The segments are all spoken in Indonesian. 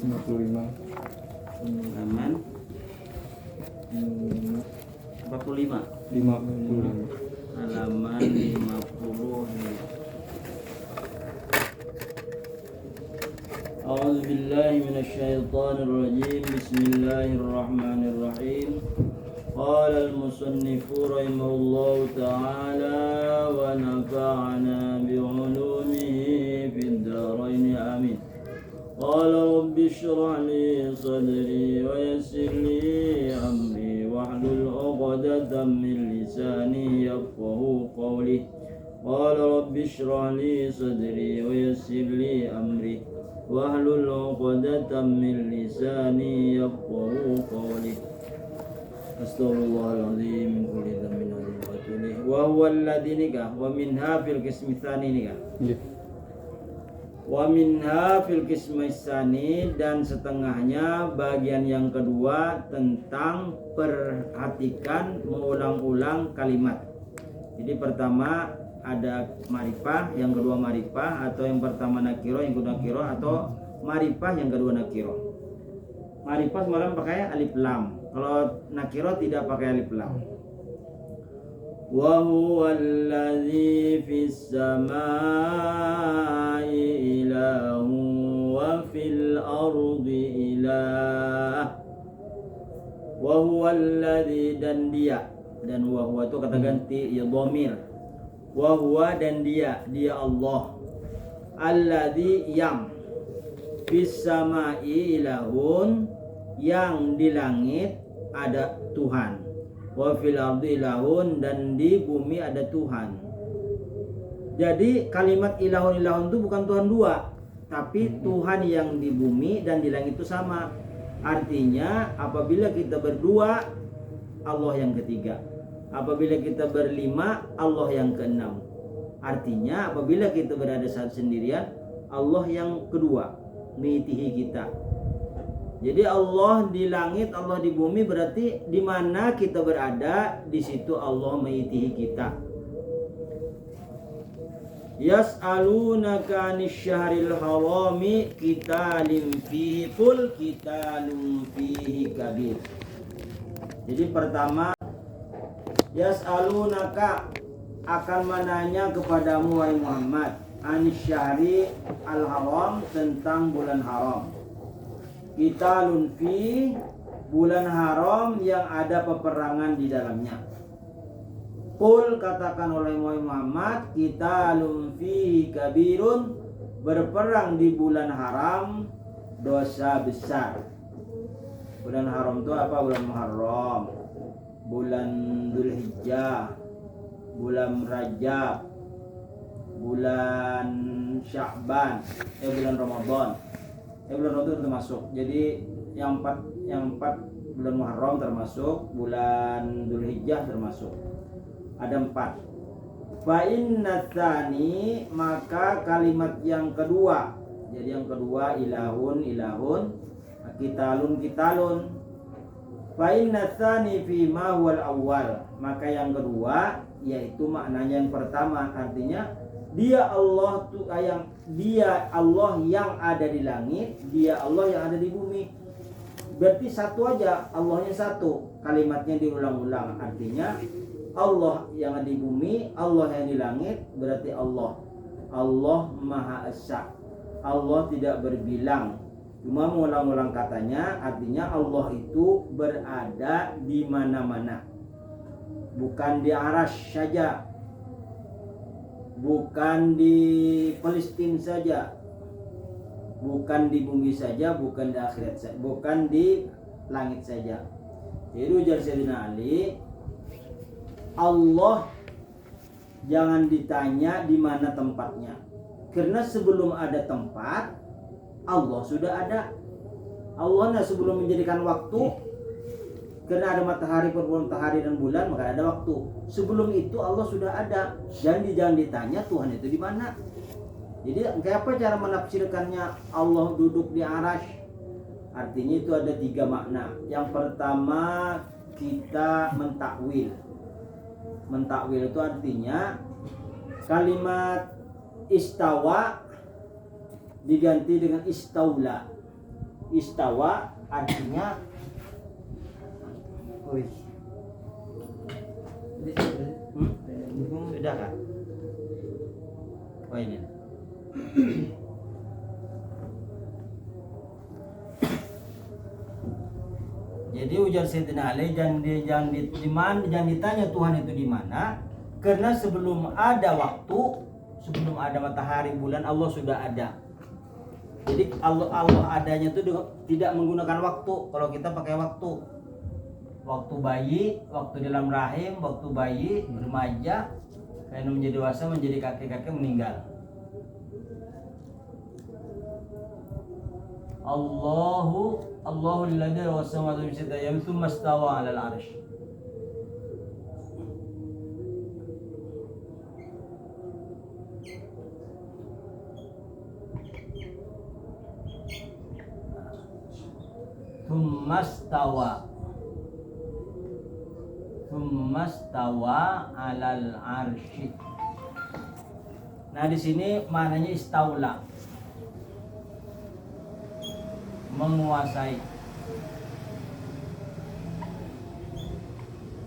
55. halaman 45. 55. Halaman 50. A'udzu billahi minasyaitonir rajim. Bismillahirrahmanirrahim. Qala al-musannifu rahimahullahu ta'ala wa nafa'ana bi'ulumihi fid dharain amin. Qala rabbi shrah li sadri wa yassir li amri wahlul 'uqdatam min lisani yafqahu qawli. Qala rabbi shrah li sadri wa yassir li amri wahlul 'uqdatam min lisani yafqahu qawli. Astaghfirullahaladzim min kulli dhanbin wa atubu wa huwa alladhi nikah wa minha fil qismi tsani nikah. Wa minha fil qismi tsani, dan setengahnya bagian yang kedua tentang perhatikan mengulang-ulang kalimat. Jadi pertama ada marifah, yang kedua marifah, atau yang pertama nakiro, yang kedua nakiro, atau marifah yang kedua nakiro. Marifah semalam pakai alif lam. Kalau nakiro tidak pakai alif lam. Wa huwa allazi fis samai ilahu wa fil ardi ilah. Wa huwa allazi, dan dia, dan wa huwa itu kata ganti ya dhamir. Wa huwa, dan dia Allah. Allazi, yang, fis samai ilahun, yang di langit ada Tuhan, wa fil ardi ilahun, dan di bumi ada Tuhan. Jadi kalimat ilahun itu bukan Tuhan dua, tapi Tuhan yang di bumi dan di langit itu sama. Artinya apabila kita berdua, Allah yang ketiga. Apabila kita berlima, Allah yang keenam. Artinya apabila kita berada saat sendirian, Allah yang kedua mengitihi kita. Jadi Allah di langit, Allah di bumi, berarti di mana kita berada, di situ Allah mengitihi kita. Yas'alunaka 'anil syahril harami qitalin fihi qul qitalun fihi kabir. Jadi pertama, yas'alunaka, akan menanya kepadamu wahai Muhammad, 'anil syahri al-haram, tentang bulan haram. Qitalun fi, bulan haram yang ada peperangan di dalamnya. Qul, katakan oleh Muhammad, qitalun fi kabirun, berperang di bulan haram dosa besar. Bulan haram itu apa? Bulan Muharram, bulan Dzulhijjah, bulan Rajab, bulan Sya'ban, bulan Ramadan. Bulan Ramadan termasuk. Jadi yang empat bulan Muharram termasuk, bulan Dzulhijjah termasuk. Ada 4. Fa inna tsani, maka kalimat yang kedua. Jadi yang kedua ilahun, qitalun. Fa inna tsani fi ma huwal awwal, maka yang kedua yaitu maknanya yang pertama. Artinya dia Allah tuh dia Allah yang ada di langit, dia Allah yang ada di bumi. Berarti satu aja, Allahnya satu, kalimatnya diulang-ulang. Artinya Allah yang ada di bumi, Allah yang di langit, berarti Allah Maha Esa. Allah tidak berbilang, cuma mengulang-ulang katanya. Artinya Allah itu berada di mana-mana, bukan di Arasy saja, bukan di Palestina saja, bukan di bumi saja, bukan di akhirat saja, bukan di langit saja. Jadi ujar Sayyidina Ali, Allah jangan ditanya di mana tempatnya, karena sebelum ada tempat, Allah sudah ada. Allah sebelum menjadikan waktu, karena ada matahari, matahari dan bulan, maka ada waktu. Sebelum itu Allah sudah ada, dan jangan ditanya Tuhan itu di mana. Jadi kayak apa cara menafsirkannya Allah duduk di Arasy? Artinya itu ada 3 makna. Yang pertama, kita mentakwil. Mentakwil itu artinya kalimat istawa diganti dengan istaula. Istawa artinya sudah kan? Oh ini. Jadi ujar Sayyidina Ali jangan ditanya Tuhan itu di mana, karena sebelum ada waktu, sebelum ada matahari bulan Allah sudah ada. Jadi Allah adanya itu tidak menggunakan waktu. Kalau kita pakai waktu bayi, waktu dalam rahim, waktu bayi, remaja, karena menjadi dewasa, menjadi kakek-kakek, meninggal. Allahu alladzi wassamawati bi sittati ayyamin tsumma istawa 'alal 'arsy. Tsumma istawa 'alal 'arsy. Nah, di sini maknanya istaula. Menguasai.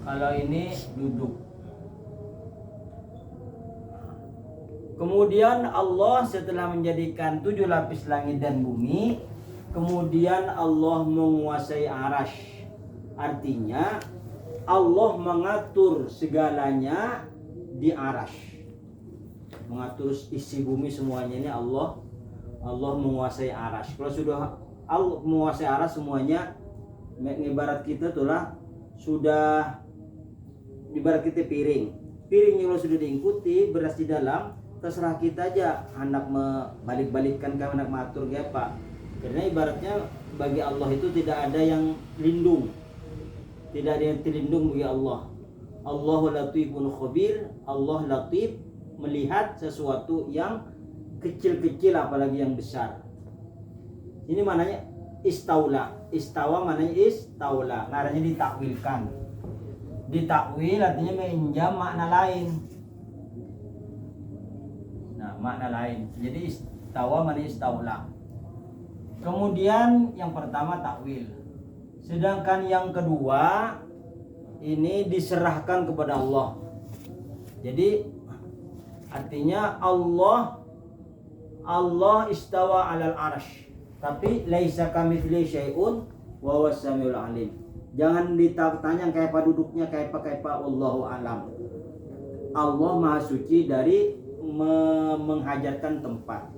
Kalau ini duduk. Kemudian Allah setelah menjadikan 7 lapis langit dan bumi, kemudian Allah menguasai arasy. Artinya Allah mengatur segalanya di arasy. Mengatur isi bumi semuanya ini Allah menguasai arasy. Kalau sudah Allah menguasai arasy semuanya, ibarat kita itulah sudah ibarat kita piring kalau sudah diikuti beras di dalam, terserah kita aja hendak balik-balikkan ke hendak mengatur kayak apa. Karena ibaratnya bagi Allah itu tidak ada yang lindung, tidak ada yang terlindung bagi Allah. Allahu latifun khabir. Allah latif, melihat sesuatu yang kecil-kecil apalagi yang besar. Ini mananya istaula. Istawa mananya istaula. Artinya ditakwilkan. Ditakwil artinya menginjam makna lain. Nah, makna lain. Jadi istawa mananya istaula. Kemudian yang pertama takwil. Sedangkan yang kedua ini diserahkan kepada Allah. Jadi artinya Allah istawa 'alal 'arsy. Tapi laisa kamitslihi syai'un wa huwas samiul 'alim. Jangan ditanya kayak apa duduknya, kayak apa wallahu alam. Allah Maha Suci dari menghajatkan tempat.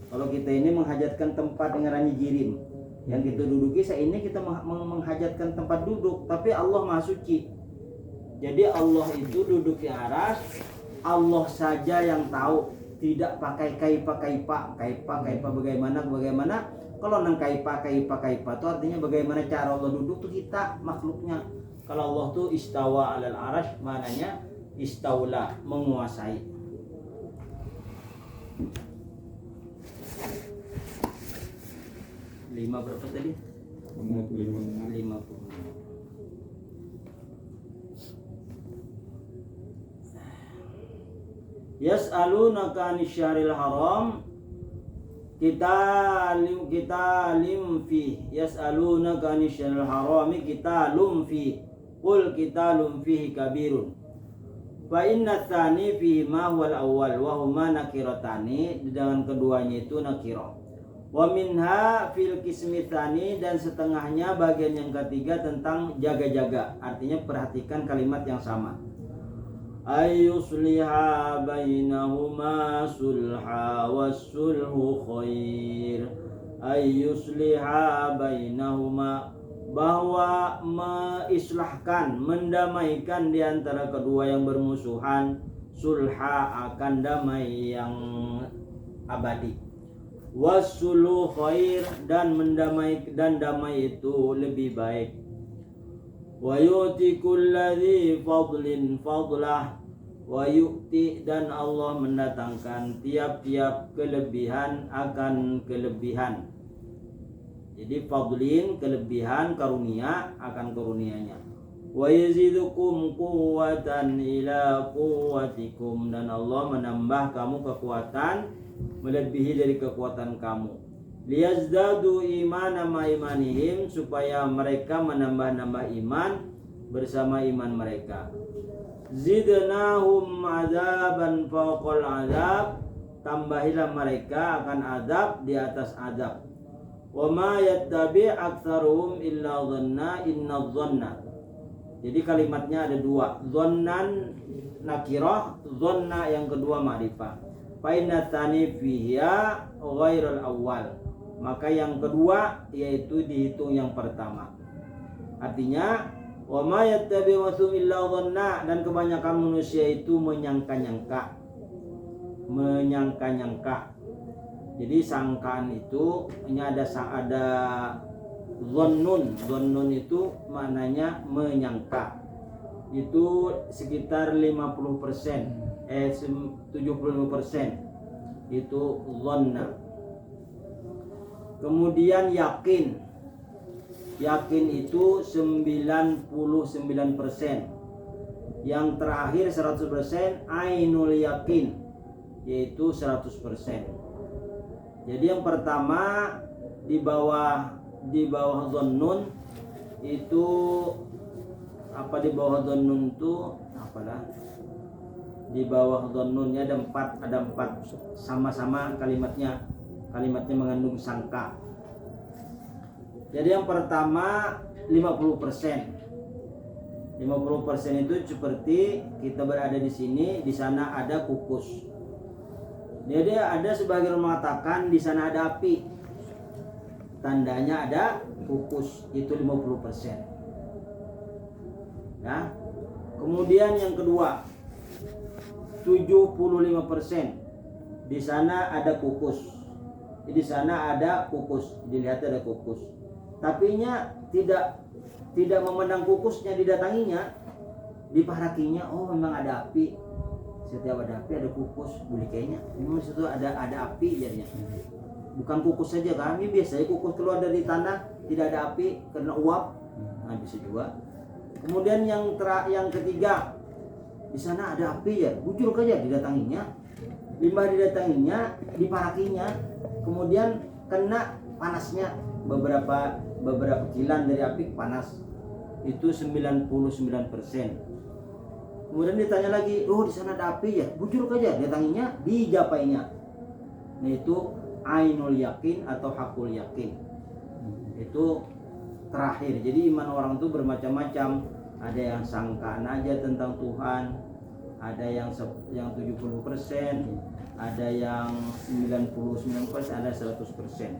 Kalau kita ini menghajatkan tempat dengan jirim, yang kita duduki ini kita menghajatkan tempat duduk, tapi Allah Maha Suci. Jadi Allah itu duduk di arasy, Allah saja yang tahu. Tidak pakai kaipa bagaimana. Kalau nang kaipa itu artinya bagaimana cara Allah duduk tuh kita makhluknya. Kalau Allah tuh istawa 'alal 'arsy, maknanya istaula, menguasai. Lima berapa tadi? 50. Yas'alunaka 'anil syahril haram qitalun fi. Yas'alunaka 'anil syahril haram qitalun fi. Qul qitalun fihi kabirun. Fa inna tsani fihi ma huwal awwal wa huma nakiratani. Dengan keduanya itu nakirah. Wa minha fil qismi tsani, dan setengahnya bagian yang ketiga tentang jaga-jaga. Artinya perhatikan kalimat yang sama. Ayyusliha bainahuma sulha wassulhu khair. Ayyusliha bainahuma, bahwa mengislahkan, mendamaikan di antara kedua yang bermusuhan. Sulha akan damai yang abadi. Wassulhu khair, dan damai itu lebih baik. Wa yu'ti kulladzi fadlin fadlah. Wa yu'ti, dan Allah mendatangkan tiap-tiap kelebihan akan kelebihan. Jadi fadlin, kelebihan, karunia akan karunianya. Wa yazidukum quwwatan ila quwwatikum, dan Allah menambah kamu kekuatan melebihi dari kekuatan kamu. liyazdadu imana ma imanihim, supaya mereka menambah-nambah iman bersama iman mereka. Zidnahum azaban fawqal azab, tambahilah mereka akan azab di atas azab. Wa ma yattabi' aktsaruhum illa dhanna inna dhanna. Jadi kalimatnya ada dua, dhannan nakirah, dhanna yang kedua ma'rifah. Fa inna tsani fiha ghairal awwal, maka yang kedua yaitu dihitung yang pertama. Artinya wa ma yattabi'u illa dhanna, dan kebanyakan manusia itu menyangka-nyangka. Jadi sangkaan itu ini ada dhannun itu maknanya menyangka. Itu sekitar 50%, 75% itu dhanna. Kemudian yakin itu 99%. Yang terakhir 100% ainul yakin, yaitu 100%. Jadi yang pertama di bawah dhannun itu apa, di bawah dhannun itu apalah, di bawah dhannunnya ada empat sama-sama kalimatnya mengandung sangka. Jadi yang pertama 50%. 50% itu seperti kita berada di sini, di sana ada kukus. Jadi ada sebagian mengatakan di sana ada api, tandanya ada kukus, itu 50%. Ya. Kemudian yang kedua 75%, di sana ada kukus, di sana ada kukus, dilihat ada kukus, tapinya tidak memandang kukusnya, didatanginya, diparakinya, oh memang ada api. Setiap ada api ada kukus, boleh kayaknya memang situ ada api jadinya. Bukan kukus saja, kami biasanya kukus keluar dari tanah tidak ada api karena uap, nah bisa juga. Kemudian yang ketiga, di sana ada api ya, bujur aja didatanginya, limbah didatanginya, diparakinya, kemudian kena panasnya, beberapa kilan dari api panas, itu 99%. Kemudian ditanya lagi, oh di sana ada api ya, bujur aja datanginya, dijapainya. Nah itu ainul yakin atau hakul yakin. Itu terakhir. Jadi iman orang itu bermacam-macam. Ada yang sangkaan aja tentang Tuhan, ada yang 70%, ada yang 99%, ada 100%.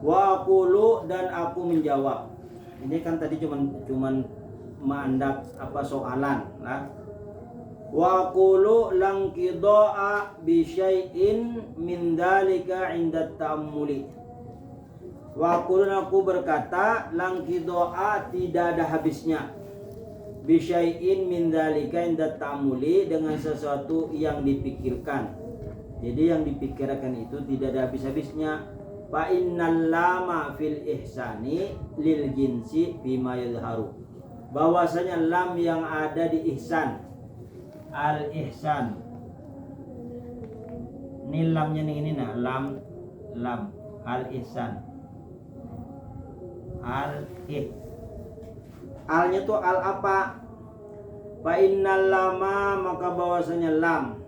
Wa aqulu, dan aku menjawab. Ini kan tadi cuman mandak apa soalan lah. Wa aqulu lang qida'a bi syai'in min dzalika 'inda ta'ammuli. Wa aqulu, aku berkata, lang qida'a, tidak ada habisnya, bi syai'in min dzalika 'inda ta'ammuli, dengan sesuatu yang dipikirkan. Jadi yang dipikirkan itu tidak ada habis-habisnya. Fa innal lama fil ihsani lil jinsi bima yadharu, bahwasanya lam yang ada di ihsan, al ihsan, ini lamnya ini nah, lam al ihsan, alnya tuh al apa, fa innal lama, maka bahwasanya lam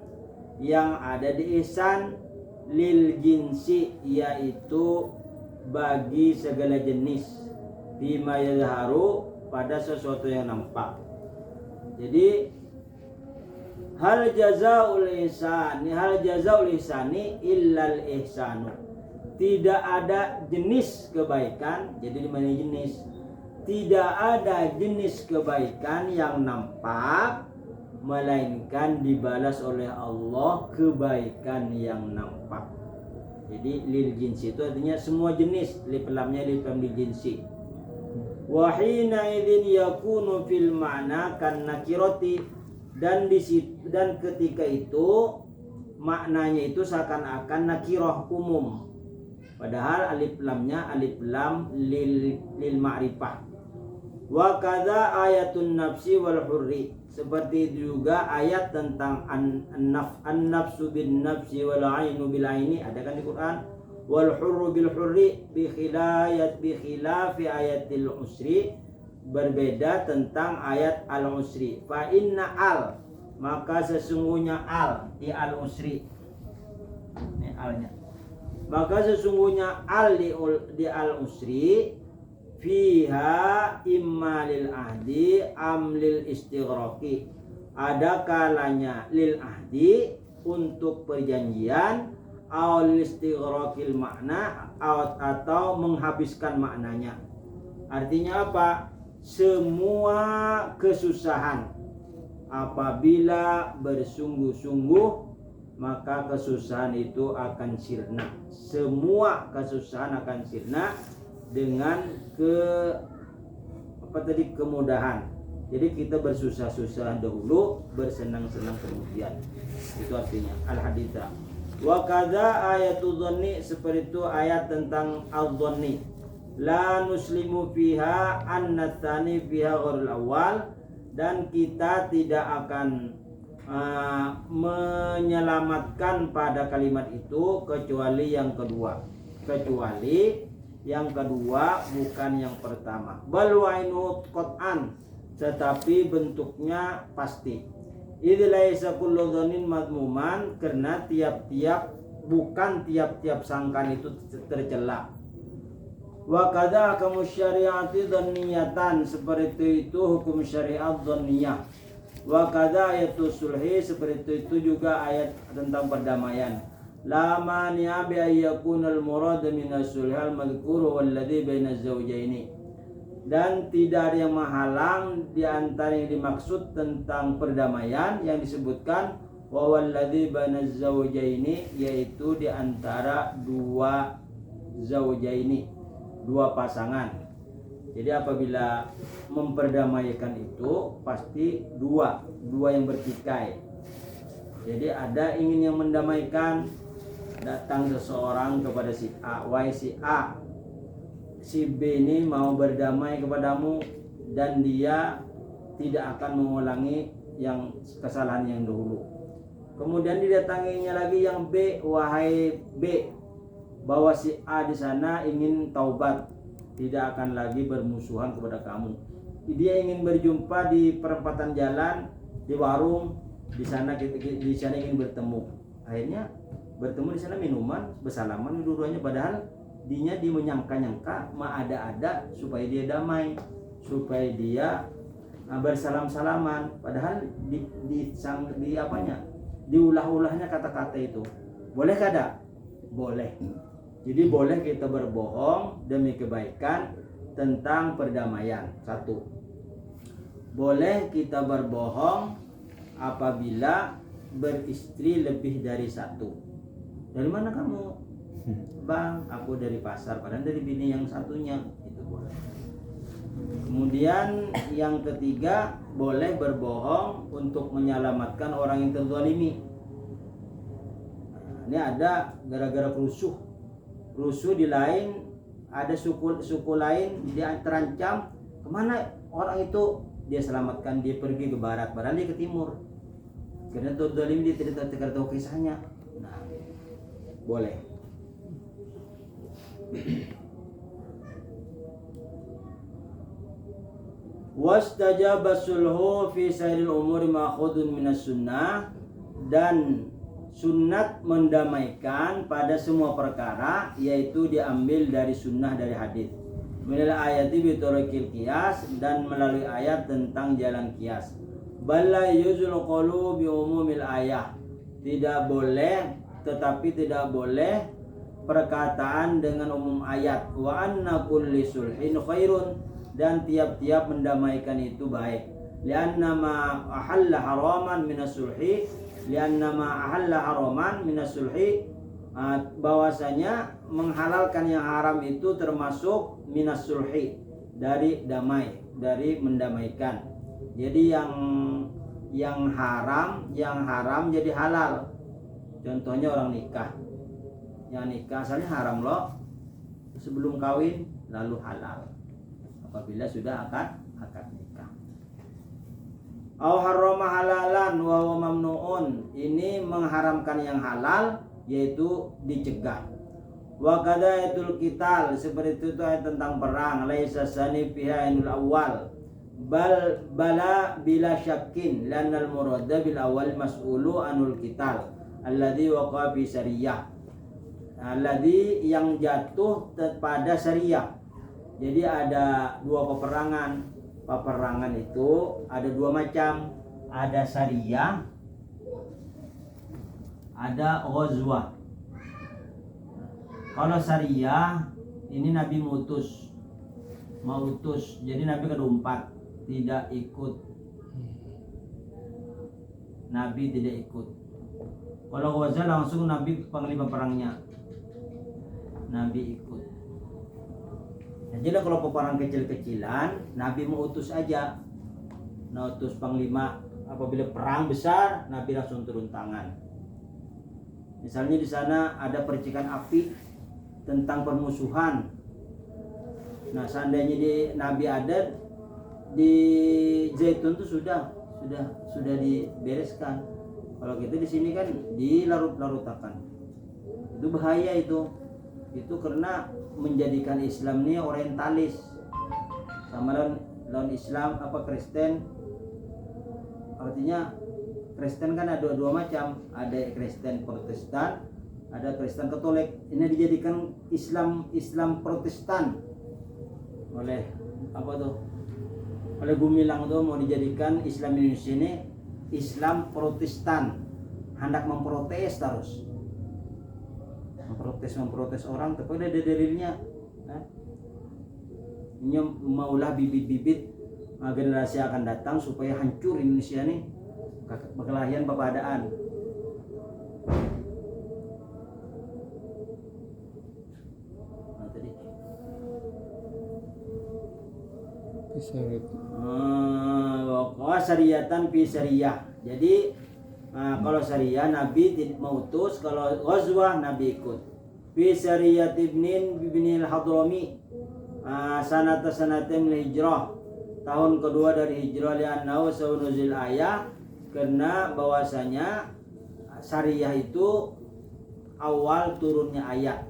yang ada di ihsan lil jinsi, yaitu bagi segala jenis, bima yadharu, pada sesuatu yang nampak. Jadi hal jazaul ihsani illal ihsanu, tidak ada jenis kebaikan. Jadi di mana jenis? Tidak ada jenis kebaikan yang nampak, melainkan dibalas oleh Allah kebaikan yang nampak. Jadi lil jinsi itu artinya semua jenis, lif lamnya lif lam lil jinsi. Wa hina idzin yakunu fil ma'na kan nakirati, dan ketika itu maknanya itu seakan-akan nakirah umum, padahal alif lamnya alif lam lil ma'rifah. Wa kadza ayatun nafsi wal hurri, seperti juga ayat tentang an-nafsu bin nafsi wal ainu bil aini, ada kan di Quran. Wal hurru bil hurri bi khilafi ayatil usri, berbeda tentang ayat al usri. Fa inna al, maka sesungguhnya al di al usri, ini alnya, maka sesungguhnya al di al usri fiha imma lil ahdi am lil istighraqi, ada kalanya lil ahdi untuk perjanjian, au lil istighraqil makna, atau menghabiskan maknanya. Artinya apa? Semua kesusahan apabila bersungguh-sungguh, maka kesusahan itu akan sirna. Semua kesusahan akan sirna dengan kemudahan. Jadi kita bersusah-susah dahulu, bersenang-senang kemudian. Itu artinya al-haditha. Wa kadza ayatul dhanni, seperti itu ayat tentang al-dhanni. La nuslimu fiha anna tsani fiha ghairul awal, dan kita tidak akan menyelamatkan pada kalimat itu kecuali yang kedua. Kecuali yang kedua, bukan yang pertama. Bal wa'inu qat'an, tetapi bentuknya pasti. Idz laisa kullu dhannin madmuman, karena bukan tiap-tiap sangkaan itu tercela. Wa kadza hukum syariati dhanniyatan, seperti itu hukum syariat dhanniyah. Wa kadza ayatul sulhi, seperti itu juga ayat tentang perdamaian. La mani'a bi ayyakunal murad min as-sulh al-madhkur walladhi baina az-zawjaini, dan tidak ada yang menghalang di antara yang dimaksud tentang perdamaian yang disebutkan wa walladhi baina az-zawjaini, yaitu di antara dua zawjaini, dua pasangan. Jadi apabila memperdamaikan itu pasti dua yang bertikai. Jadi ada ingin yang mendamaikan, datang seseorang kepada si A, wahai si A, si B ini mau berdamai kepadamu dan dia tidak akan mengulangi yang kesalahan yang dahulu. Kemudian didatanginya lagi yang B, wahai B, bahwa si A di sana ingin taubat, tidak akan lagi bermusuhan kepada kamu. Dia ingin berjumpa di perempatan jalan, di warung, di sana ingin bertemu. Akhirnya bertemu di sana, minuman, bersalaman dua-duanya, padahal dinya menyangka-nyangka ada supaya dia damai, supaya dia bersalam-salaman, padahal diulah-ulahnya kata-kata itu. Boleh kada? Boleh. Jadi boleh kita berbohong demi kebaikan tentang perdamaian. Satu, boleh kita berbohong apabila beristri lebih dari satu. Dari mana kamu? Bang, aku dari pasar, padahal dari bini yang satunya. Itu boleh. Kemudian yang ketiga, boleh berbohong untuk menyelamatkan orang yang terzalimi. Ini ada gara-gara rusuh di lain, ada suku lain, dia terancam, kemana orang itu, dia selamatkan, dia pergi ke barat, padahal dia ke timur. Karena terzalimi, dia tidak tahu kisahnya. Nah, boleh. Wastajaba sulhu fi sairil umuri ma'khudun minas sunnah, dan sunnat mendamaikan pada semua perkara yaitu diambil dari sunnah, dari hadis. Minal ayati bi turqil qiyas, dan melalui ayat tentang jalan qiyas. Balla yuzul qalu bi umumil ayah, tidak boleh, tetapi tidak boleh perkataan dengan umum ayat. Wa anna kulli sulhin khairun, dan tiap-tiap mendamaikan itu baik. Lianna ma ahalla haraman minas sulhi, lianna ma ahalla haraman minas sulhi, bahwasanya menghalalkan yang haram itu termasuk minas sulhi, dari damai, dari mendamaikan. Jadi yang haram jadi halal. Contohnya orang nikah, yang nikah asalnya haram loh, sebelum kawin lalu halal apabila sudah akad akad nikah. Au harrama halalan wa huwa mamnuun, ini mengharamkan yang halal yaitu dicegah. Wa qadayatul qital, seperti itu ayat tentang perang, laisa sani fiha ainul awal bala bila syakin lanal murada bil awal mas'ulu anul qital alladhi waqa fi sariyah, alladhi yang jatuh pada sariyah. Jadi ada dua peperangan. Peperangan itu ada dua macam, ada sariyah, ada ghazwah. Kalau sariyah ini Nabi mau utus, jadi Nabi kedua tidak ikut. Nabi tidak ikut. Kalau ghazwah langsung Nabi panglima perangnya, Nabi ikut. Jadi kalau peperangan kecil-kecilan, Nabi mau utus aja, utus panglima. Apabila perang besar, Nabi langsung turun tangan. Misalnya di sana ada percikan api tentang permusuhan. Nah, seandainya di Nabi ada di Zaitun itu sudah dibereskan. Kalau kita di sini kan dilarut-larutakan. Itu bahaya itu. Itu karena menjadikan Islam ini orientalis, sama lawan Islam Kristen. Artinya Kristen kan ada dua macam, ada Kristen Protestan, ada Kristen Katolik. Ini dijadikan Islam Protestan oleh oleh Gumilang tuh, mau dijadikan Islam Indonesia ini Islam Protestan, hendak memprotes terus. Memprotes orang, tapi ada dalilnya. Ini maulah bibit-bibit generasi akan datang supaya hancur Indonesia nih, perkelahian pepadaan. Syariatan fi syariah. Jadi kalau syariah Nabi tidak mau utus, kalau ghazwah Nabi ikut. Fi syariat ibnil Hadrami sanatim hijrah, tahun kedua dari hijrah, li'annahu saunuzil ayah, karena bahwasanya syariah itu awal turunnya ayat.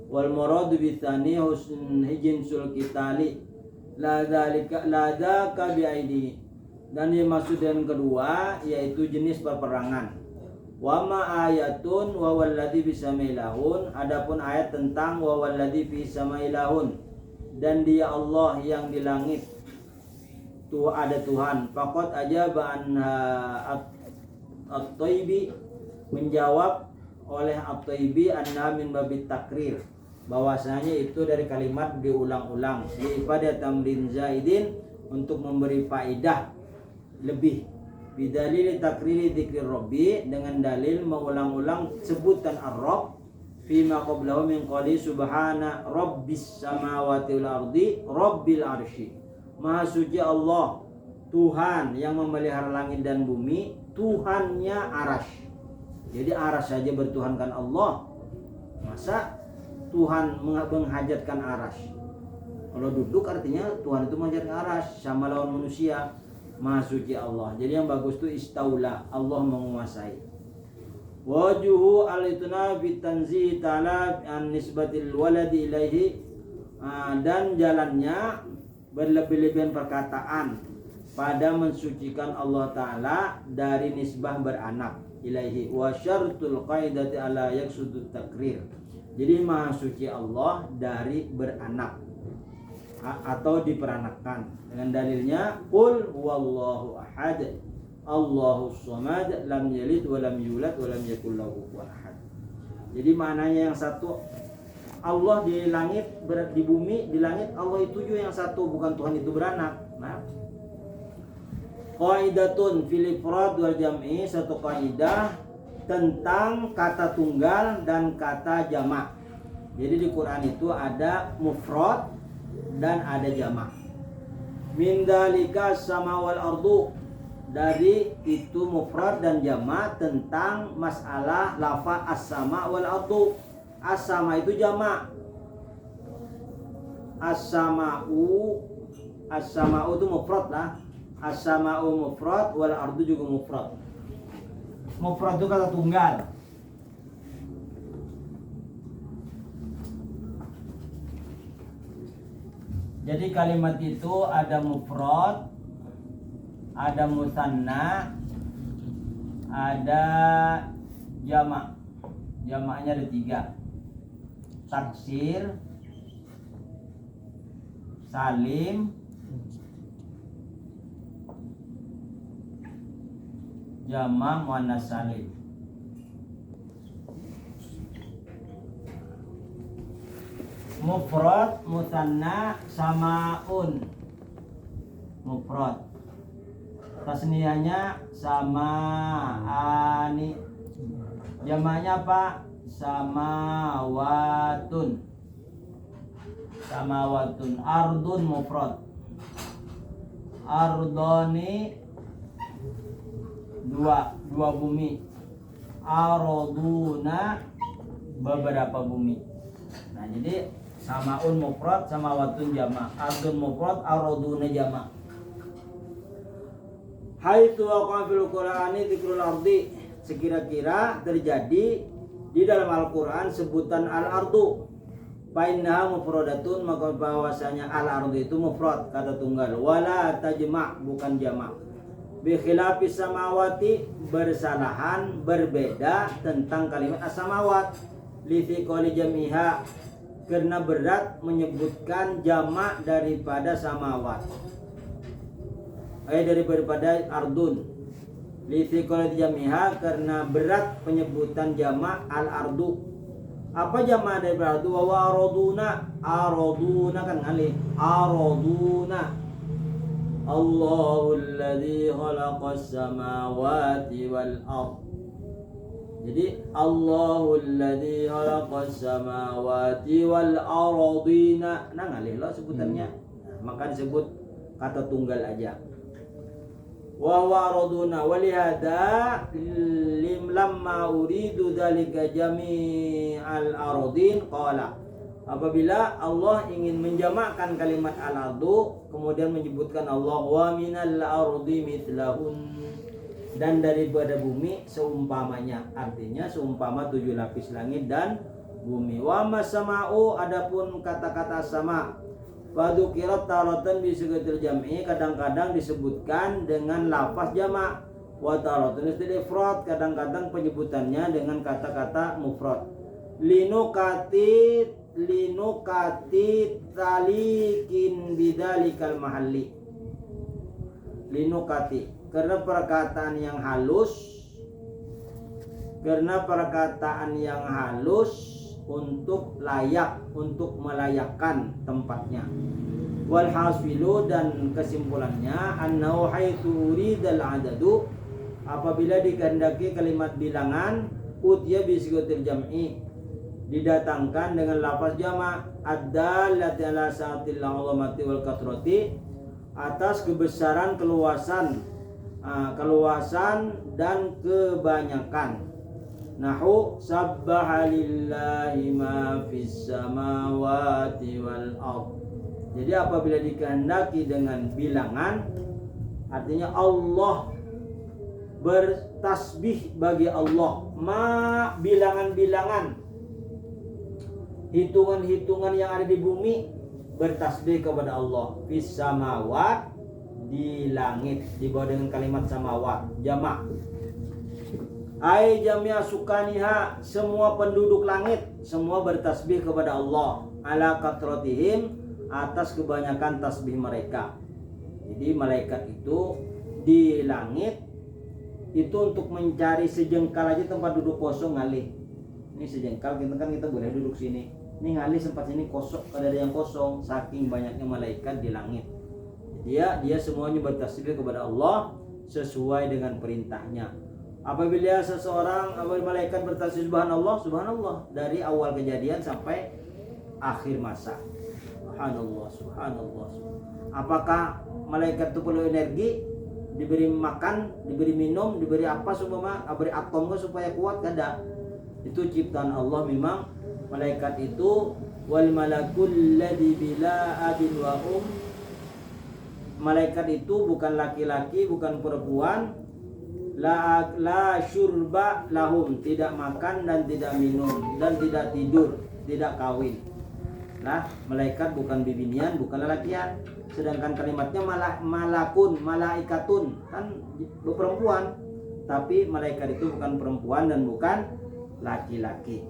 Wal muradu bitsani husn hijinsul qitali la dzaka bi'aidi, dan yang maksud yang kedua yaitu jenis peperangan. Wa ma ayatun wa walladzi bisamailahun, adapun ayat tentang wa walladzi bisamailahun, dan dia Allah yang di langit, tuh ada Tuhan. Faqat ajaba anha at-Thaybi, menjawab oleh at-Thaybi anna min babit takrir, bahwasanya itu dari kalimat diulang-ulang, ibadah tamrin zaidin, untuk memberi faidah lebih. Bidalil takriri dzikri rabbi, dengan dalil mengulang-ulang sebutan ar-rabb fima qablahu min qali subhana rabbis samawati wal ardi rabbil arsy, maha suci Allah, Tuhan yang memelihara langit dan bumi, Tuhannya arasy. Jadi arasy saja bertuhankan Allah, masa Tuhan menghajatkan arasy? Kalau duduk artinya Tuhan itu menghajatkan arasy, sama lawan manusia. Maha suci Allah. Jadi yang bagus itu istaula, Allah menguasai. Wajuhu al-itna bitanzih ta'ala an nisbatil waladi ilaihi, dan jalannya berlebih-lebihan perkataan pada mensucikan Allah Ta'ala dari nisbah beranak ilaihi. Wa syartul qaidati ala yaksudut takrir, jadi maha suci Allah dari beranak atau diperanakkan, dengan dalilnya qul huwallahu ahad Allahus samad lam yalid wa lam yulad wa lam yakul lahu kufuwan ahad. Jadi maknanya yang satu Allah di langit, di bumi, di langit Allah itu juga yang satu, bukan Tuhan itu beranak. Nah, qaidatun fil ifrad wal jam'i, satu kaidah tentang kata tunggal dan kata jamak. Jadi di Quran itu ada mufrad dan ada jamak. Min dalika sama wal ardu, dari itu mufrad dan jamak tentang masalah lafaz as-sama wal ardu. As-sama itu jamak, as-sama'u As-sama'u itu mufrad lah. As-sama'u mufrad, wal ardu juga mufrad. Mufrad itu kata tunggal. Jadi kalimat itu ada mufrad, ada musanna, ada jamak. Jamaknya ada 3. Taksir, salim, jamak muannas salim. Mufrad, musanna, samaun. Mufrad. Tasniyahnya samaani. Jamaknya apa? Samawatun. Samawatun. Ardun mufrad. Ardoni dua bumi. Araduna beberapa bumi. Nah, jadi samaun mufrad, samawatun jamak. Ardun mufrad, araduna jamak. Haitsu waqa fil Qur'ani dzikrul ardi, sekira-kira terjadi di dalam Al-Qur'an sebutan al-ardu. Fa innaha mufradatun, maka bahwasanya al-ardu itu mufrad, kata tunggal. Wala tajma', bukan jamak. Bi khilafis samawati, bersalahan, berbeda tentang kalimat as-samawat. Li thiqali jamiha, karena berat menyebutkan jamak daripada samawat. Daripada ardun. Li thiqali jamiha, karena berat penyebutan jamak al-ardu. Apa jamak daripada ardu? Wa araduna. Araduna kan alif. Araduna. Allahul ladzi khalaqas samawati wal ard. Jadi Allahul ladzi khalaqas samawati wal ardina. Nah ngalih lah sebutannya. Nah, maka disebut kata tunggal aja. Wa waraduna walihada lamma uridu dzalika jami'al ardin qala. Apabila Allah ingin menjamakkan kalimat al-ardu, kemudian menyebutkan Allah wa minal ardi mithlahun, dan daripada bumi seumpamanya, artinya seumpama 7 lapis langit dan bumi. Wa masama'u, adapun kata-kata sama, fadzukirat taratan bisigatil jam'i, kadang-kadang disebutkan dengan lafaz jamak. Wa taratan istil ifrad, kadang-kadang penyebutannya dengan kata-kata mufrad. Linukati talikin bidalikal mahalli. Linukati, karena perkataan yang halus, untuk layak, untuk melayakkan tempatnya. Wal hasilu, dan kesimpulannya, annahu haitsu uridal adadu, apabila dikehendaki kalimat bilangan, utiya bisigatil jam'i, didatangkan dengan lafaz jamak, ad-dallati ala sa'atil 'azamati wal kathrati, atas kebesaran, keluasan dan kebanyakan. Nahu sabbaha lillahi ma fis samawati wal ard. Jadi apabila dikehendaki dengan bilangan, artinya Allah, bertasbih bagi Allah, bilangan-bilangan, hitungan-hitungan yang ada di bumi bertasbih kepada Allah. Fis samawat, di langit, dibawa dengan kalimat samawat jamak. Ai jamia sukaniha, semua penduduk langit semua bertasbih kepada Allah. Ala katratihim, atas kebanyakan tasbih mereka. Jadi malaikat itu di langit itu untuk mencari sejengkal aja tempat duduk kosong ngalih. Ini sejengkal, kita boleh duduk sini. Ini ngalih sempat sini kosong, ada yang kosong, saking banyaknya malaikat di langit. Dia semuanya bertasbih kepada Allah sesuai dengan perintahnya. Apabila malaikat bertasbih subhanallah dari awal kejadian sampai akhir masa. Subhanallah. Apakah malaikat itu perlu energi? Diberi makan, diberi minum, diberi apa semua, diberi atom supaya kuat? Kada. Itu ciptaan Allah memang. Malaikat itu wal malakul ladzi bila abin wa malaikat itu bukan laki-laki, bukan perempuan. La syurba lahum, tidak makan dan tidak minum dan tidak tidur, tidak kawin. Nah, malaikat bukan bibinian, bukan lelakian. Sedangkan kalimatnya malakun, malaikatun, kan perempuan. Tapi malaikat itu bukan perempuan dan bukan laki-laki.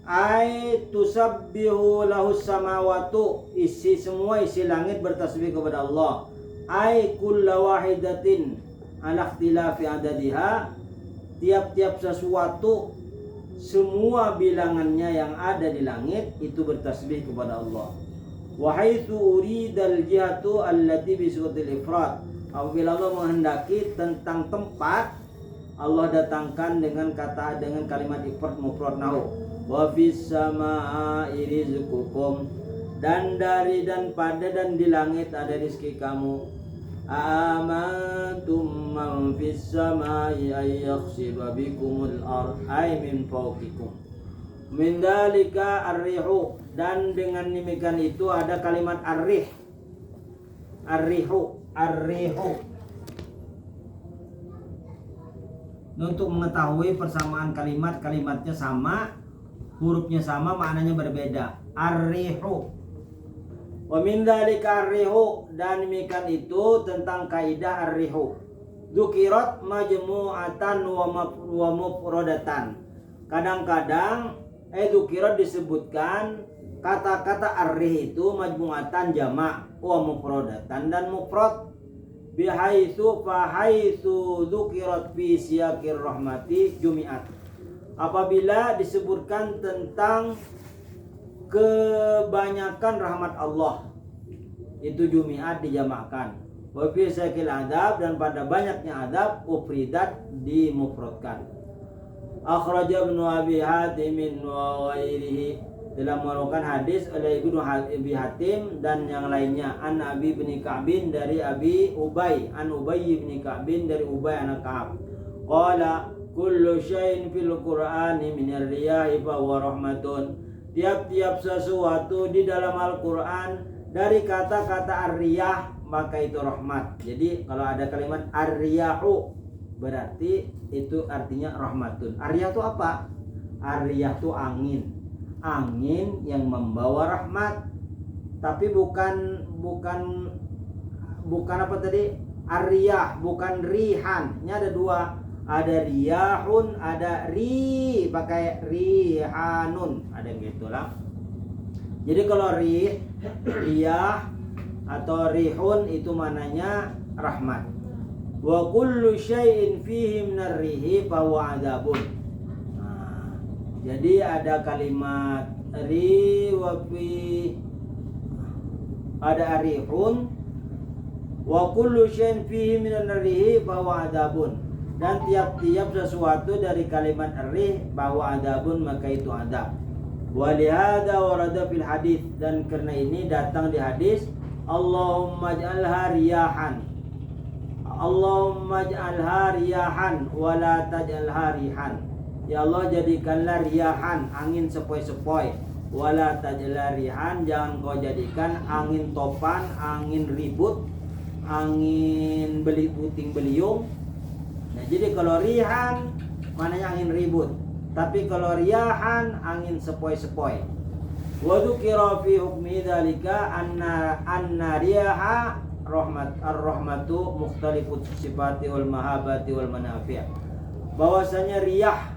Ai tusabbihu lahus samawatu, semua isi langit bertasbih kepada Allah. Ai kullu wahidatin ala ikhtilafi adadiha, tiap-tiap sesuatu semua bilangannya yang ada di langit itu bertasbih kepada Allah. Wa haitsu uridal jihatu allati bi suratil ifrad, apabila Allah menghendaki tentang tempat, Allah datangkan dengan kalimat ifrad mufrad nahu. Wa fis samaa'i rizqukum, dan dari dan pada dan di langit ada rezeki kamu. Amantum man fis samaa'i ay yakhsiba bikumul ard ay min fawqikum. Min dalika ar-rihu, dan dengan demikian itu ada kalimat ar-rih. Ar-rihu. Untuk mengetahui persamaan kalimatnya sama, hurufnya sama, maknanya berbeda. Ar-rihu. Wa min dzalika ar-rihu, dan demikian itu tentang kaidah ar-rihu. Dzukirat majmu'atan wa mufradatan. Kadang-kadang dzukirat disebutkan kata-kata ar-rih itu majmu'atan jamak wa mufradatan dan mufrad. Bihaitsu dzukirat fi siyaqir rahmati jumi'at. Apabila disebutkan tentang kebanyakan rahmat Allah, itu jumi'at dijamakkan. Wa fi siyaqil adab, dan pada banyaknya adab ufridat dimufradkan. Akhraja Ibnu Abi Hatim wa ghairihi, dalam mengeluarkan hadis oleh Ibnu Abi Hatim dan yang lainnya. An Abi bin Ka'bin dari Abi Ubay, an Ubay bin Ka'bin dari Ubay anak Ka'ab. Qala kullu syai'in fil Qur'ani min ar-riyahi fa huwa rahmatun. Tiap-tiap sesuatu di dalam Al-Qur'an dari kata-kata ar-riyah maka itu rahmat. Jadi kalau ada kalimat ar-riyahu berarti itu artinya rahmatun. Ar-riyah itu apa? Ar-riyah itu angin. Angin yang membawa rahmat. Tapi bukan apa tadi? Ar-riyah, bukan rihan. Ini ada dua. Ada riyahun, ada pakai rihanun, ada gitulah. Jadi kalau riyah atau rihun itu mananya rahmat. Wa kullu syai'in fihi minar rihi fa huwa adzabun. Nah, jadi ada kalimat wa fi, ada rihun, wa kullu syai'in fihi minar rihi fa huwa adzabun. Dan tiap-tiap sesuatu dari kalimat ar-rih bahwa adabun maka itu adab. Wa lihada warada fil hadis, dan karena ini datang di hadis Allahumma ij'alha riyahan. Allahumma ij'alha riyahan wa la taj'alha rihan. Ya Allah, jadikanlah riyahan, angin sepoi-sepoi, wa la taj'alha rihan, jangan kau jadikan angin topan, angin ribut, angin puting beliung. Nah, jadi kalau rihan mananya angin ribut, tapi kalau riyahan angin sepoi-sepoi. Wa dzukira fi hukmi dzalika anna riyaha ar-rahmatu mukhtalifut sifati wal mahabati wal manafi'. Bahwasanya riyah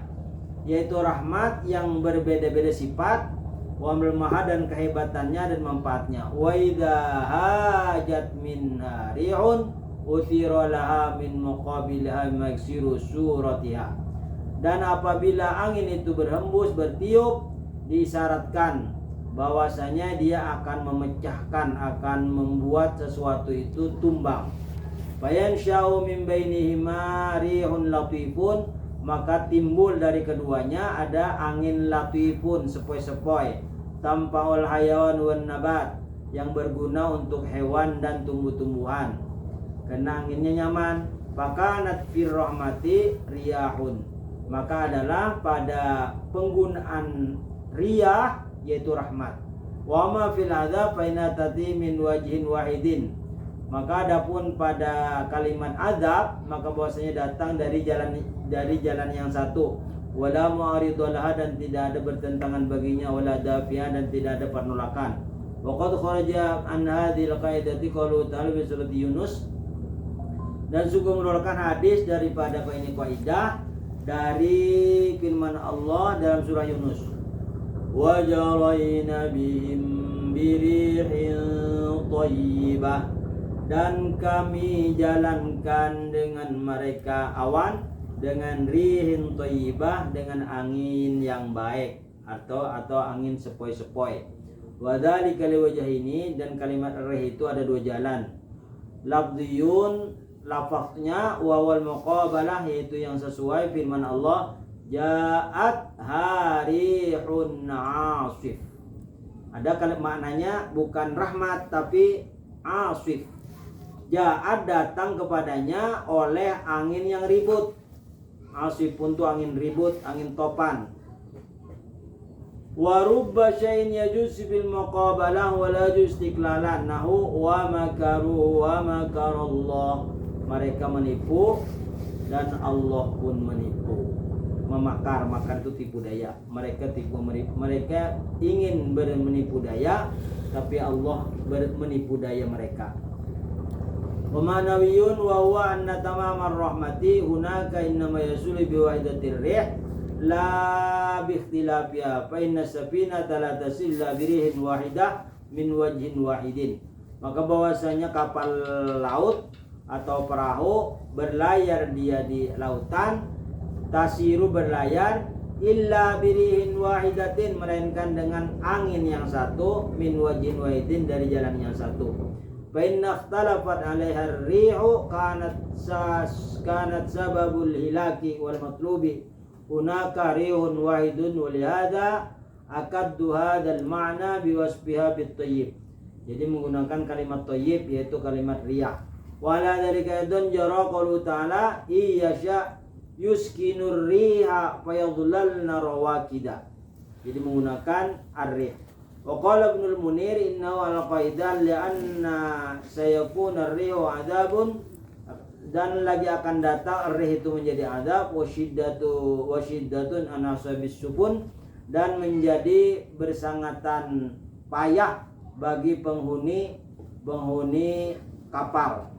yaitu rahmat yang berbeda-beda sifat, wa maha dan kehebatannya dan manfaatnya. Wa idza hajat minha rihun uthira laha min muqabilha maksiru suratiha. Dan apabila angin itu berhembus, bertiup, diisyaratkan bahwasanya dia akan memecahkan, akan membuat sesuatu itu tumbang. Bayan syau min bainihima rihun latifun, maka timbul dari keduanya ada angin latifun, sepoi-sepoi, tampaul hayawan wan nabat, yang berguna untuk hewan dan tumbuh-tumbuhan. Karena anginnya nyaman. Fakanat fir rahmati riyahun, maka adalah pada penggunaan riyah yaitu rahmat. Wa ma fil adzab fa inna tati min wajhin wahidin. Maka adapun pada kalimat azab, maka bahwasanya datang dari jalan yang satu. Wala mu'aridulaha, dan tidak ada bertentangan baginya, wala dafi'a, dan tidak ada penolakan. Wa qad kharaja an hadhil qaidati qaulu ta'ala fi surat Yunus, dan sungguh mengeluarkan hadis daripada ini kaidah dari firman Allah dalam surah Yunus. Wa jarayna bihim birihin thayyibah, dan kami jalankan dengan mereka awan dengan rihin thayyibah, dengan angin yang baik atau angin sepoi-sepoi. Wa dzalika liwajhaini, dan kalimat rih itu ada dua jalan. Lafdhiyun, lafaznya, wawal muqabalah, yaitu yang sesuai firman Allah, ja'at harihun asif. Ada kalimat maknanya bukan rahmat tapi asif. Ja'at, datang kepadanya oleh angin yang ribut. Asif pun itu angin ribut, angin topan. Wa rubba syai'in yajuz bil muqabalah wa la yajuz istiqlalan, nahu wa makaru wa makarallah. Mereka menipu dan Allah pun menipu. Memakar, makar itu tipu daya. Mereka ingin menipu daya, tapi Allah menipu daya mereka. Wa manawiyun wa huwa anna tamamar rahmati hunaka innama yasulu bi wahidatir rih la bi ikhtilafiha fa inna safinata la tasil la bi rihin wahidah min wajhin wahidin. Maka bahwasanya kapal laut atau perahu berlayar dia di lautan, tasiru berlayar, illa birihin wahidatin, melainkan dengan angin yang satu, min wajhin wahidin, dari jalan yang satu. Fa inna ikhtalafat 'alaiha ar-rihu kanat sababul hilaki wal matlubi hunaka rihun wahidun wa lihada akaddu hadzal ma'na biwasfiha bit-thayyib. Jadi menggunakan kalimat thayyib, yaitu kalimat riyah. Wala dzalika aidan jara qaulu ta'ala iyasha yuskinur riha fayadhlalna rawakida. Jadi menggunakan ar-rih. Wa qala Ibnul Munir innahu al-qaidah li'anna sayakuna ar-rihu adzabun, dan lagi akan datang ar-rih itu menjadi azab, wa shiddatun anasabis sufun, dan menjadi bersangatan payah bagi penghuni kapal.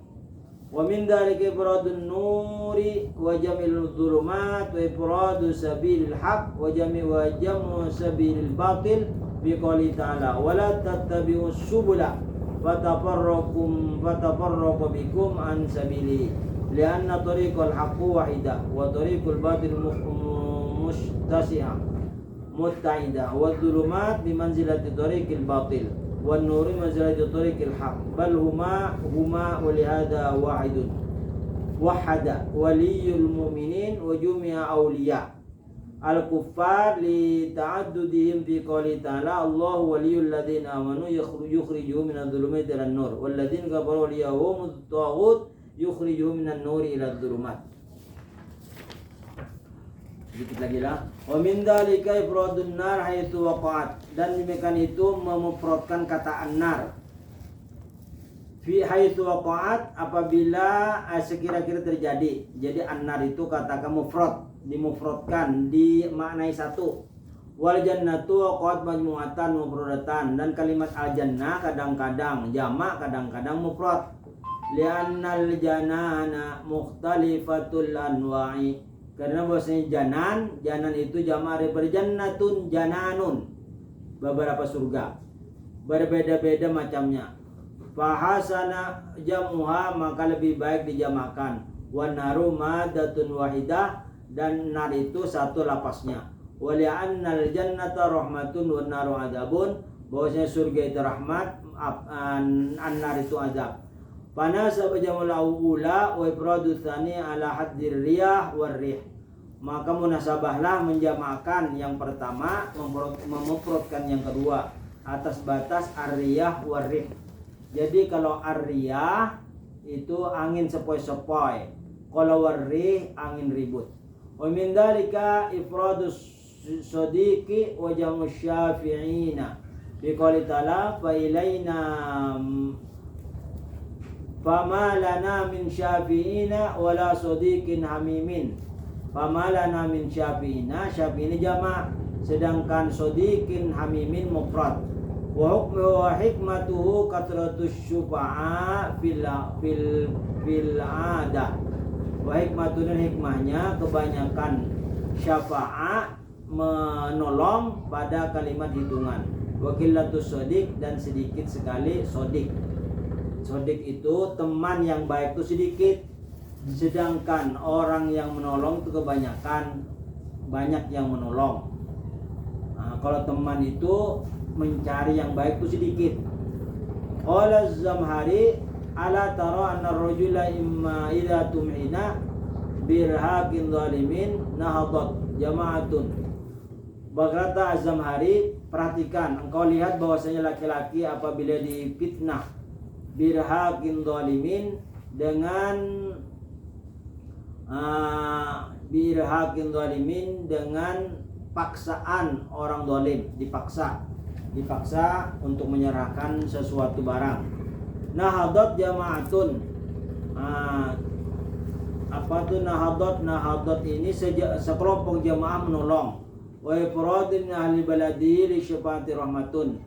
Wa min dzalika ifradun nuri wa jamil dhulumat wa ifradu sabilil haq wa jamu sabilil batil bi qouli ta'ala wa la tattabi'us subula fatafarraqu bikum an sabili li'anna tariqal haqqi wahidah wa tariqul batil mustasi'ah mutta'ida wa dhulumat bi manzilati tariqil batil wan nuri manzilati tariqil haq bal huma wa lihada wahada waliyul mu'minin wa jumi'a awliya al-kuffar li ta'addudihim fi qouli ta'ala Allahu waliyul ladzina amanu yukhrijuhum minadh dhulumati ilan nur wal ladzina kafaru waliyuhumut taghut yukhrijuhum minan nuri ilad dhulumat. Sedikit lagi lah. Wa min dzalika ifradun nar haitsu waqa'at, dan demikian itu memufradkan kata an-nar fi haitsu waqa'at, apabila sekira-kira terjadi. Jadi an-nar itu katakan mufrad, dimufradkan, dimaknai satu. Wal jannatu waqa'at majmu'atan mufradatan, dan kalimat al-jannah kadang-kadang jamak, kadang-kadang mufrad. Li'annal janana mukhtalifatul anwa'i, karena bahwasanya janan itu jamak daripada jannatun, jananun, beberapa surga, berbeda-beda macamnya. Fahasana jamuha, maka lebih baik dijamakan. Wan naru madatun wahidah, dan nar itu satu lapasnya. Wa li'annal jannata rahmatun wan naru adzabun, bahwasanya surga itu rahmat, an-nar itu azab. Panasab jamul awula wa ifradu tsani ala haddir riyah war rih, maka munasabahlah menjamakan yang pertama, memufradkan yang kedua atas batas ar-riyah war rih. Jadi kalau ar-riyah itu angin sepoi-sepoi, kalau war rih angin ribut. Wa min dzalika ifradus sadiqi wa jamu syafi'ina biqouli ta'ala fa ilaina fama lana min syafi'ina wala sadiqin hamimin. Fama lana min syafi'ina, syafi'ina jama', sedangkan sadiqin hamimin mufrad. Wa hukmu wa hikmatuhu katratus syufa'a fil adah. Wa hikmatu, dan hikmahnya kebanyakan syafa'a menolong pada kalimat hitungan. Wa qillatus shadiq, dan sedikit sekali shadiq. Shadiq itu teman yang baik itu sedikit, sedangkan orang yang menolong itu kebanyakan, banyak yang menolong. Nah, kalau teman itu mencari yang baik itu sedikit. Qala Az-Zamhari ala tara anna ar-rajula imma idza tum'ina birhaqin zalimin nahadat jama'atun. Berkata Az-Zamhari, perhatikan, engkau lihat bahwasanya laki-laki apabila difitnah birhaqin zalimin, dengan birhaqin zalimin, dengan paksaan orang zalim, dipaksa untuk menyerahkan sesuatu barang. Nahadat jama'atun, apa tuh nahadat? Nahadat ini sekelompok jamaah menolong. Wa ifradin ahli baladi li syafa'ati rahmatun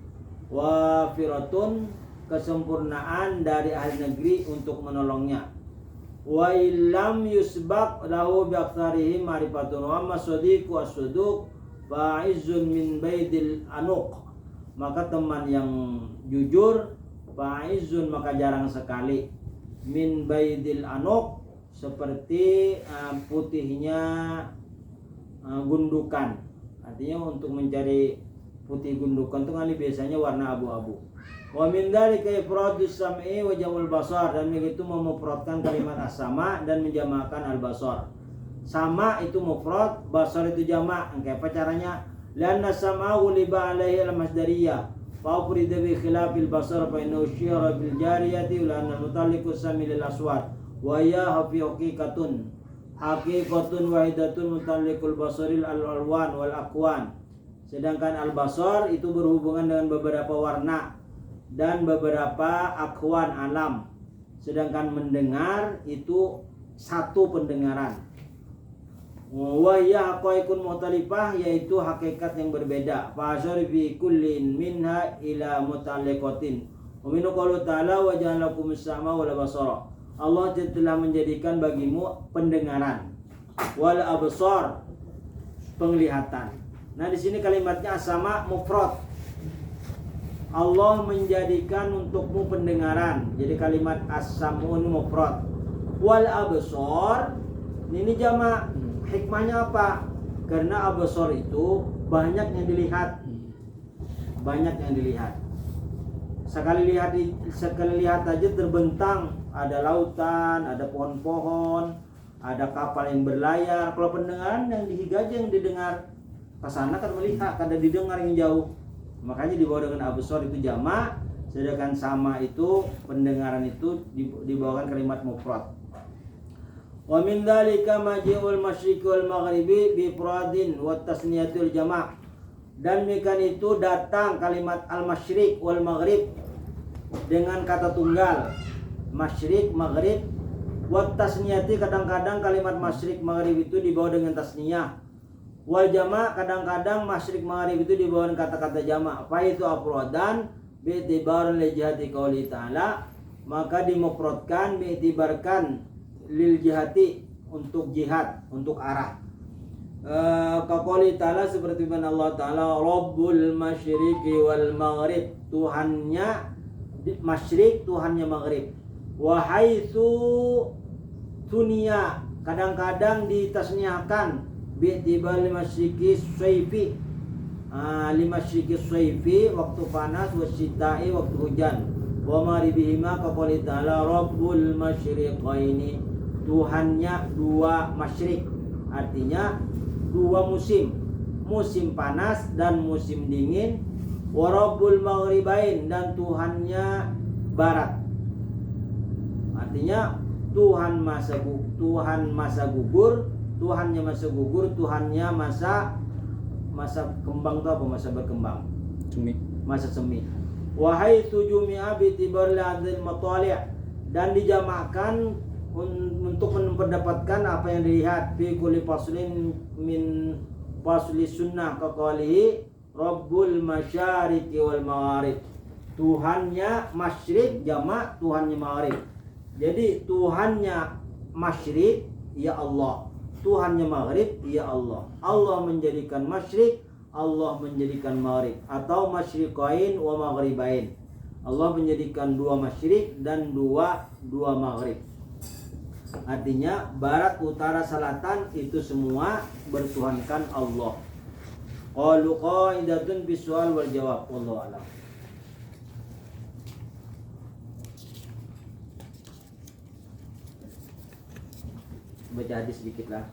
wa firatun, kesempurnaan dari ahli negeri untuk menolongnya. Wa illam yusbaq lahu bi aktsarihi ma'rifatun wa masadiqu as-suduq fa'izzun min baidil anuq. Maka teman yang jujur, fa'izzun maka jarang sekali, min baidil anuq, seperti putihnya gundukan. Artinya untuk mencari putih gundukan itu kali biasanya warna abu-abu. Wa min dzalika ifradus sam'i wa jamul basar, dan begitu memufradkan kalimat as-sama dan menjamakan al-basar. Sama itu mufrad, basar itu jamak. Kayak apa caranya? Lanna sam'a ghuliba alaihi al-masdariyah fa ufrida bi khilafil basar fa innahu syira bil jariyati wa anna mutalliqus sami lil aswad wa ya haqiqatun wahidatun mutalliqul basaril al-alwan wal aqwan. Sedangkan al-basar itu berhubungan dengan beberapa warna dan beberapa akwan alam. Sedangkan mendengar itu satu pendengaran. Wa ya haqiqun mutalifah, yaitu hakikat yang berbeda. Fa asyara fi kullin minha ila mutalliqatin. Wa min qouli ta'ala wa ja'alakum as-sam'a wal basara. Allah telah menjadikan bagimu pendengaran, wal absar, penglihatan. Nah, di sini kalimatnya as-sama mufrad. Allah menjadikan untukmu pendengaran. Jadi kalimat as-samun mufrad. Wal absar ini jamak. Hikmahnya apa? Karena absar itu banyak yang dilihat. Banyak yang dilihat. Sekali lihat aja terbentang, ada lautan, ada pohon-pohon, ada kapal yang berlayar. Kalau pendengaran yang dihigaja yang didengar, kesana kan melihat, kada didengar yang jauh. Makanya dibawa dengan absar itu jamak, sedangkan sama itu pendengaran itu dibawakan kalimat mufrad. Wa min dzalika maji'ul masyriqi wal maghribi bi ifradin wa tasniyatul jama'. Dan demikian itu datang kalimat al-masyriq wal maghrib dengan kata tunggal, masyriq maghrib, wa tasniyati, kadang-kadang kalimat masyriq maghrib itu dibawa dengan tasniyah. Wal jama', kadang-kadang masyriq maghrib itu dibawa dengan kata-kata jama'. Fa itu afrodan bi itibar li jihati qouli ta'ala, maka dimufradkan diitibarkan lil jihati, untuk jihad, untuk arah. Kaqouli ta'ala, seperti firman Allah Ta'ala, Rabbul masyriqi wal maghrib, Tuhannya masyriq, Tuhannya maghrib. Wa haitsu tunia, kadang-kadang ditasniahkan bi'tibar limasyriqi syaifi, limasyriqi syaifi waktu panas, wasyita'i waktu hujan. Wa maribihima kaqouli ta'ala Rabbul masyriqaini, Tuhannya dua masyriq, artinya dua musim, musim panas dan musim dingin. Wa Rabbul maghribain, dan Tuhannya barat, artinya Tuhan masa gugur, Tuhannya masa masa kembang itu apa? Masa berkembang. Semi. Masa semi. Wahai tujumi'a bitibar la'adil matali' dan dijamakkan untuk mendapatkan apa yang dilihat fi kulli faslin min fasli sunnah kaqalihi Rabbul masyariqi wal magharib. Tuhannya masyrik jamak Tuhannya maghrib. Jadi Tuhannya masyrik ya Allah, Tuhannya maghrib ya Allah. Allah menjadikan masyrik, Allah menjadikan maghrib, atau masyriqain wa maghribain. Allah menjadikan dua masyrik dan dua maghrib. Artinya barat, utara, selatan itu semua bertuhankan Allah. Qalu qaidatun fi su'al wal jawab. Wallahu a'lam. Baca hadis sedikit lah.